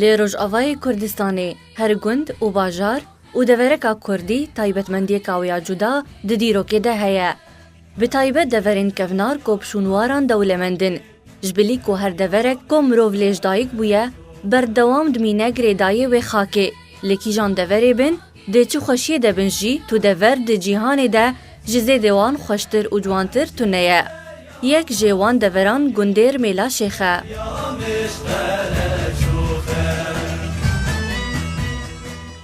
لی Rojavayê Kurdistanê her gund û bajar û devereka Kurdî taybetmendiyeka wê ya cuda di dîrokê de heye. Bi taybet deverên kevnar ku pişûnwaran dewlemendin. Ji bilî ku her deverek ku mirov lêjdayîk bûye, berdewam dimîne girêdayê wê xakê. Li kîjan deverê bin, dê çi xweşiyê de bin jî, tu dever di cîhanê de ji zêdê wan xweştir û ciwantir tune ye. Yek jê wan deveran Gundêr Mêla Şêx e.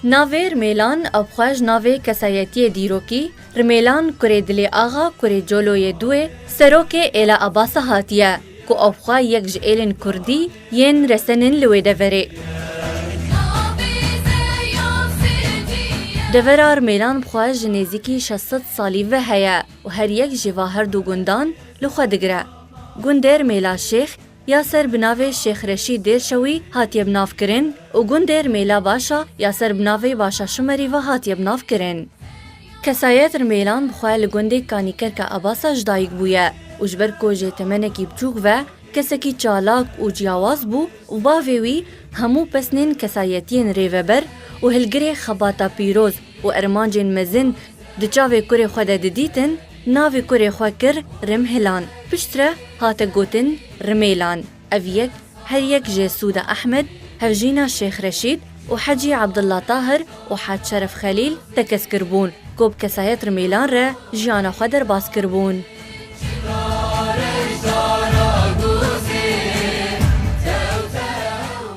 Navê Rmêlan ew xwe ji navê kesayetiyê dîrokî, Rmêlan Kurê Dilê Axa Kurê Coloyê Duê serokê Êla Abasa hatiye ku ew xwe yek ji êlên Kurdî yên resenin li wê deverê. Devera Rmêlan xwe ji nêzîkî 600 salî ve heye û her yek ji va her du gundan li xwe digire. Gundêr Mêla Şêx ya ser bi navê Şêx Reşîd Dêrşewî hatiye binavkirin û Gundêr Mêla Başa ya ser bi navê Başa Şimerî ve hatiye binavkirin. Kesayet Rmêlan bi xwe li gundê Kanîkerka Abasa ji dayîk bûye û ji ber ku jê temenekî biçûk ve kesekî çalak û ciyawaz bû û bavê wî hemû pesnên kesayetiyên rêveber û hilgirê xebata pîroz û ermancên mezin di çavê kurê xwe de didîtin, navê kurê xwe kir Rimhilan. Pişt re hate gotin Rimêlan. Ev yek her yek jê Sûda Ehmed, hevjîna Şêx Reşîd û Hecî Abdullah Tahir û Hac Şeref Xelîl tekez kirbûn ku bi kesayet Rmêlan re jiyana xwe derbas kirbûn.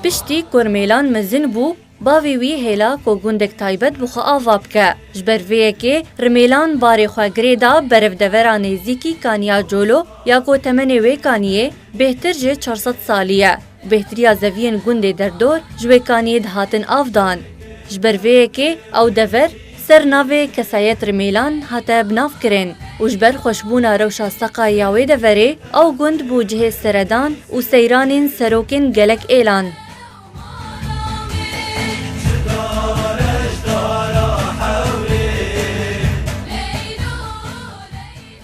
Piştî ku Rmêlan mezin bû, bavê wî hêla ku gundek taybet bi xwe ava bike. Ji ber vê yekê Rmêlan barê xwe girê da berevdevera nêzîkî Kaniya Colo ya ku temenê wê kaniyê bêhtir ji 400 salî ye. Bêhtiriya zeviyên gundê derdor ji wê kaniyê dihatin avdan. Ji ber vê yekê ew dever ser navê Kesayet Rmêlan hate binavkirin û ji ber xweşbûna rewşa seqayî ya wê deverê ew gund bû cihê seredan û seyranên serokên gelek êlan.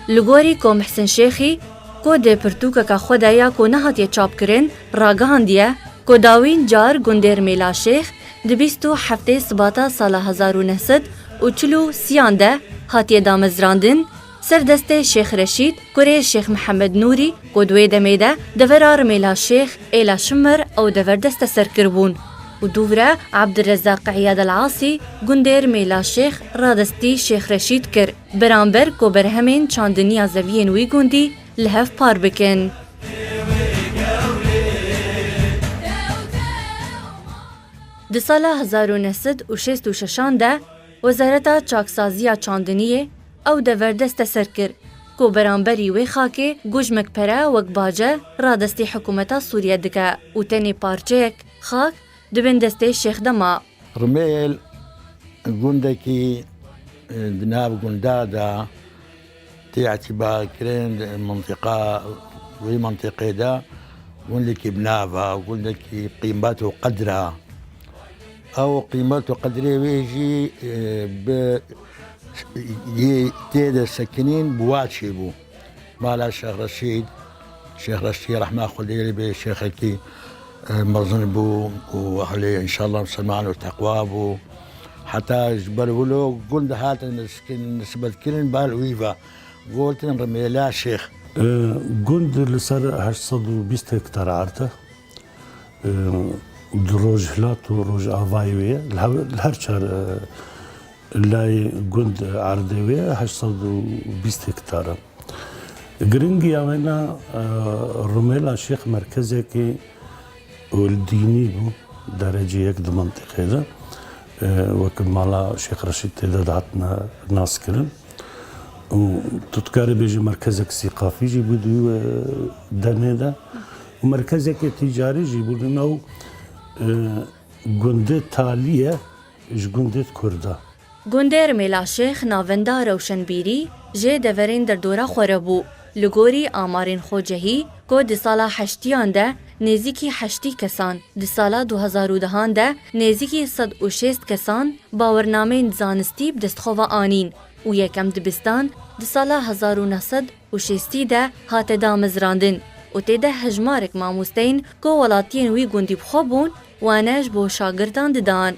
Li gorî ku Mihsin Şêxî ku dê pirtûkeka xwe de ya ku nehatiye çapkirin ragihandiye ku dawîn car Gundêr Mêla Şêx di 27 Sibata sala 1943 de hatiye damezrandin ser destê Şêx Reşîd kurê Şêx Mihemed Nûrî ku di wê demê de devera Rmêla Şêx Êla Şimer ew dever desteser kirbûn û dûvre Abdurrezzaq İyad el Asî Gundêr Mêla Şêx radestî Şêx Reşîd kir beramber ku berhemên çandiniya zeviyên wî gundî li hev par bikin. Di sala 1966 de Wezareta Çaksaziya Çandiniyê ew dever desteser kir ku beramberî wê xakê gujmek pere wek bace radestî hikûmeta Sûriye dike û tenê parçeyek xak dibin destê Şêx de ma. Rmêl gundekî di nav gunda da tê etîbar kirin mintiqa wê mintiqê de gundekî bi nava gundekî qîmet û qedra. Ew qîmet û qedrê wê jî bi tê de sekinîn bi waçê bû. Mala Şêx Reşîd, Şêx Reşîd rehma Xwedê bê şêxekî مظن بو وأهلي إن شاء الله مسلمان وتقوى بو حتى جبر ولو قلت هات المسكين نسبة كلن بالويفا قلت رميلا شيخ قلت لسر 820 هكتار عرضه دروج هلات وروج آفايوية الهر شهر لاي قلت عرضوية 820 هكتار قرنجي عملنا رميلا شيخ مركزي كي والديني بو درجة يك دو منطقة ده وكل مالا شيخ رشيد تدعتنا ناس كرن وتذكر بيجي مركزك ثقافي جيبو دو دني ده ومركزك تجاري جيبو دو قندة تالية اش قندة كرده. Gundêr Mêla Şêx navenda rewşenbîrî jê deverên derdora xwe re bû. Li gorî amarên xwe cehî ku di sala heştiyan de nêzîkî heştî kesan, di sala 2010 de nêzîkî 106 kesan bawernameyên zanistî bi destxova anîn û yekem dibistan di sala 1960 de hate damezrandin. و تیده هجمارک ماموستین که ولاتین وی گوندی بخوابون وانش بو شاگردان ددان.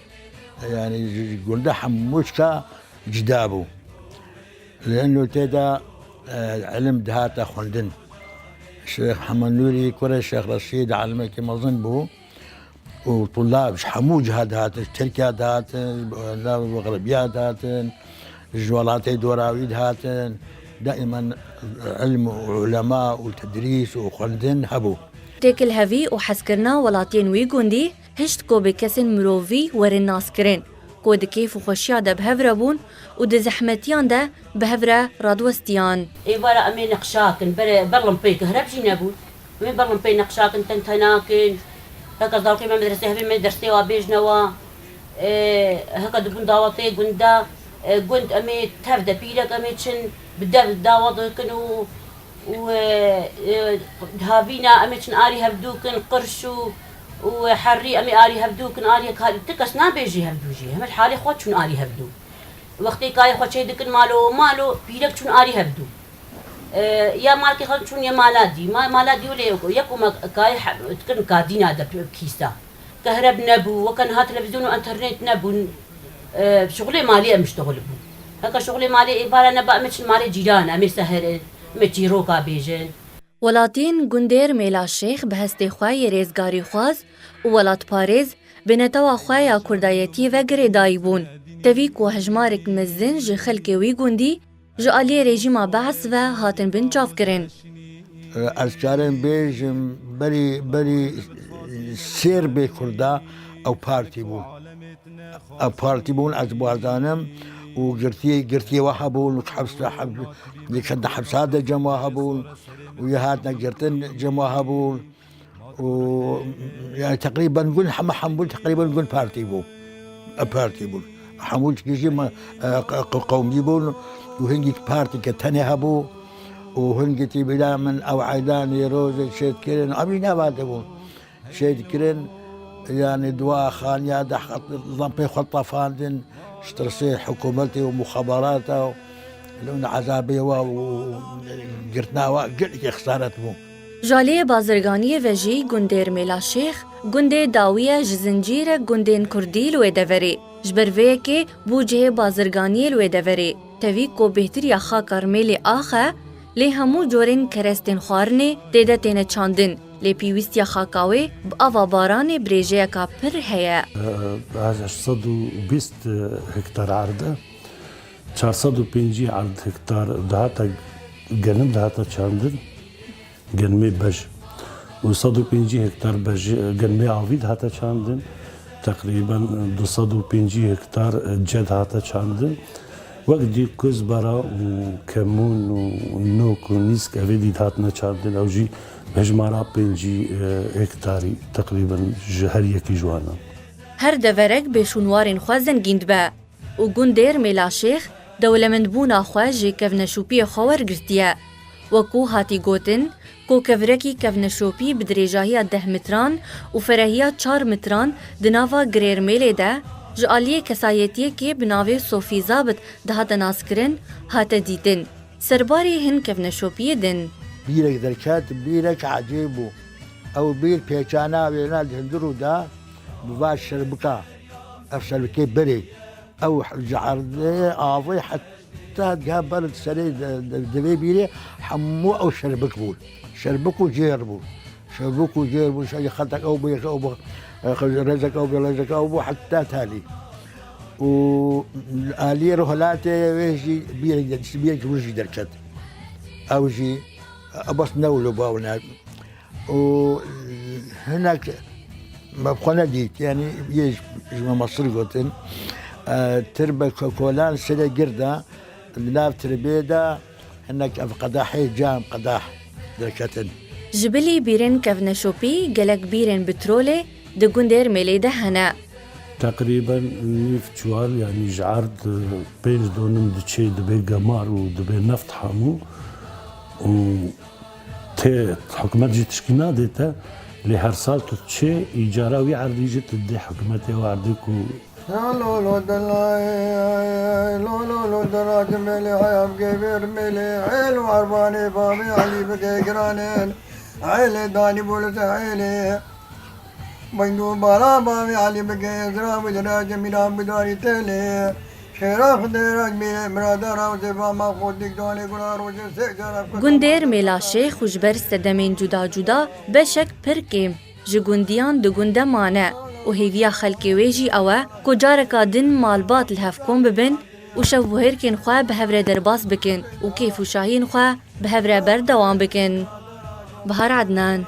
يعني قلنا حموشكا جدابو لأنه تدا علم دهاتا خلدن الشيخ محمد نوري كوري الشيخ رشيد علمي كما ظن بو وطلاب حمو جهاد هاتن تركيا هاتن الغربيات هاتن الجوالاتي دوراويد هاتن دائما علم وعلماء وتدريس وخلدن هبو تیکل هوی و حسکرنا ولاتین وی گوندی هشت کو به کسین مرووی ورن ناس کرن کو د کیف و خوشیا ده بهوره بون و د زحمتیان ده بهوره رادوستیان. ایوارا امی نقشاکن برلم پی کهرب جی نبود امی برلم پی نقشاکن تنتناکن هکا دالکی من مدرسه همی مدرسه و بیج نوا هکا دبون داواتی گوندا گوند امی تفده پیلک امی چن بدر داوات کنو و هاوینا امی چن آری هفدوکن قرشو وحري أمي آري هبدوكن آري تكس نابيجي هبدوجي هم الحالي خوات شون آري هبدو وقتي كاي خوات شي دكن مالو بيلك شون آري هبدو يا مالكي خوات شون يا مالادي مالادي ولا يكو ما كاي تكن كاردين هذا بكيستا كهرب نبو وكان هات تلفزيون وانترنت نبو شغلي مالي مشتغل بو هكا شغلي مالي عبارة نبا مش مالي جيران أمي سهر متجيروكا بيجن ولاتین گندر میلا شیخ به هستی خواه ریزگاری خواز و ولات پارز به نتوا خواه کردایتی و گریدایی بون. توی که هجمارک مزن جه خلک وی گندی جه آلی رژیم بعث و هاتن بن چاف کرن. از کارن بیجم بری سیر به کردا او پارتی بون از بازانم و قرتي وهبون وكحد حبسات جم وهبون ويهاتنا قرتن جم وهبون و يعني تقريبا نقول حمول تقريبا نقول بارتي بول حمول كيجي قومي بول وهنجي بارتي كتني هبو وهنجي تبلا من او عيدان يروز شيد كيرن امينا بعدهم شيد كيرن يعني دواء خان يا دخل ضمبي خطه فاندن اشترسي حكومتي ومخابراته لون عذابي وقرتنا وقلت خسارت بو جالی بازرگانی وجی گندر میلا شیخ گنده داویه جزنجیر گندین کردی لوی دوری جبرویه که بوجه بازرگانی لوی دوری توی کو بهتر یا خاکر میلی آخه لی همو جورین کرستین خوارنه دیده تینه چاندن لی پیویستی خاکاوی با آوا باران بریجه که پر هیه. 820 هکتار عرضه 450 عرض هکتار دهاتا گنم دهاتا چاندن گنمی بج و 150 هکتار بج گنمی آوی دهاتا چاندن تقریبا 250 هکتار جد دهاتا چاندن وقت دی کزبرا و کمون و نوک و نیسک اوی دی دهاتنا چاندن او جی بهجمارا 5 هکتاری تقریبا هر یکی جوانا. هر دورک به شونوارین خوازن گیند با و گندر میلا شیخ دولمند بونا خواه جی کفنشوپی خوار گرتیه و کو هاتی گوتن کو کفرکی کفنشوپی بدریجاهی 10 متران و فرهی 4 متران دناوا گریر میلی ده جعالی کسایتیه که بناوی صوفی زابط دهات ناس کرن هات دیدن سرباری هن کفنشوپی دن. بيرك دركات بيرك عجيبو او بير بيچانا وينا الهندرو دا مباشر بكا افشل بكي بري او جعرد اعضي حتى قابل سري دبي بيري حمو او شربك جيربو شي خلتك او بيك او رزق او برزق او حتى تالي و الي رهلاتي ويجي بيرك وجي دركات او جي أبص نولو باونا وهناك ما بقنا ديت يعني يجي مصر قوتن تربة كولان سلا قردة بناف تربيدا هناك قداحي جام قداح دركتن جبلي بيرن كفنشوبي قلق بيرن بترولي دقندر ميليده هنا تقريبا نيف جوال يعني جعرد بين دونم دشي دبي قمار ودبي نفط حامو و ته حكومت جي تشكينا ديتا لهر سال تتشي إيجارة ويعرضي جي تدي حكومتي وعرضيكو لولو دراج ملي عيام كبير ملي عيل وعرباني بابي علي بكي قرانين عيلي داني بولس عيلي بندو بالا بامي علي بكي إزرا وجرا جميلا بداري تيلي شيرا خديرا جميل مرادارا وزبا ما خودك داني قرار وجه سيجارا گوندێر مێلاشێخ و ji ber sedemên cuda cuda beşek pir kêm ji gundiyan di gunde mane û hêviya xelkê wê jî ew e ku careka din malbat li hevkom bibin û şevbuhêrkên xwe bi hev re derbas bikin û kêf û şahiyên xwe bi hev re berdewam bikin. Bihar Adnan.